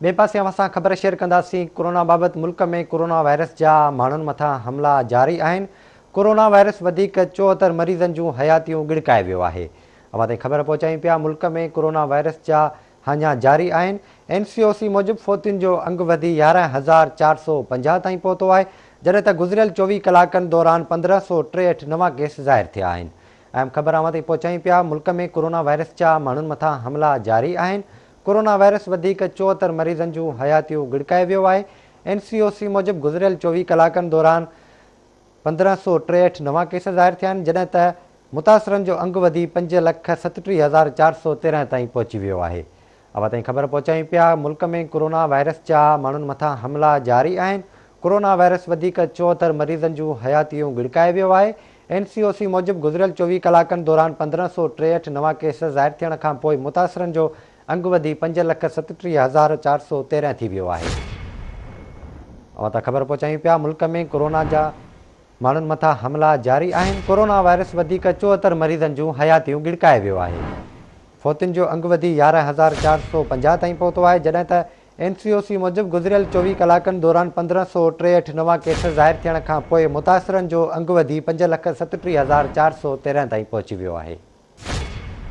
बे पासे असां ख़बर शेयर कंदासीं। कोरोना बाबति मुल्क में कोरोना वायरस जा माण्हुनि मथां हमला जारी आहिनि। कोरोना वायरस वधीक 74 मरीज़नि जूं हयातियूं गिड़काए वियो आहे। अवां ताईं ख़बर पहुचायूं पिया। मुल्क में कोरोना वायरस जा हाञा जारी आहिनि। NCOC मूजिबि फ़ौतियुनि जो अंगु वधी 11,450 ताईं पहुतो आहे, जॾहिं त गुज़िरियल 24 कलाकनि दौरान 1563 नवां केस ज़ाहिर थिया आहिनि। अहम ख़बर अवां ताईं पहुचायूं पिया। मुल्क में कोरोना वायरस जा माण्हुनि मथां हमला जारी आहिनि। कोरोना वायरस वधीक 74 मरीज़नि जूं हयातियूं गिड़काए वियो आहे। NCOC मूजिबि गुज़िरियल 24 कलाकनि दौरान 1563 नवां केस ज़ाहिर थिया आहिनि, जॾहिं त मुतासिरनि जो अंगु वधी 5,37,413 ताईं पहुची वियो आहे। अवां ताईं ख़बर पहुचायूं पिया। मुल्क में कोरोना वायरस जा माण्हुनि मथां हमला जारी आहिनि। कोरोना वायरस वधीक 74 मरीज़नि जूं हयातियूं गिड़काए वियो आहे। NCOC मूजिबि गुज़िरियल 24 कलाकनि दौरान 1563 नवां केस ज़ाहिर थियण खां पोइ मुतासिरनि जो अंगु वधी 5,37,413 थी वियो आहे। अवां तां ख़बर पहुचायूं पिया। मुल्क में कोरोना जा माण्हुनि मथां हमला जारी आहिनि। कोरोना वायरस वधीक 74 मरीज़नि जूं हयातियूं गिड़काए वियो आहे। फ़ौतियुनि जो अंगु वधी 11,450 ताईं पहुतो आहे, जॾहिं त NCOC मूजिबि गुज़िरियल 24 कलाकनि दौरान 1563 नवां केस ज़ाहिर थियण खां पोइ मुतासिरनि जो अंगु वधी 5,37,413 ताईं पहुची वियो आहे।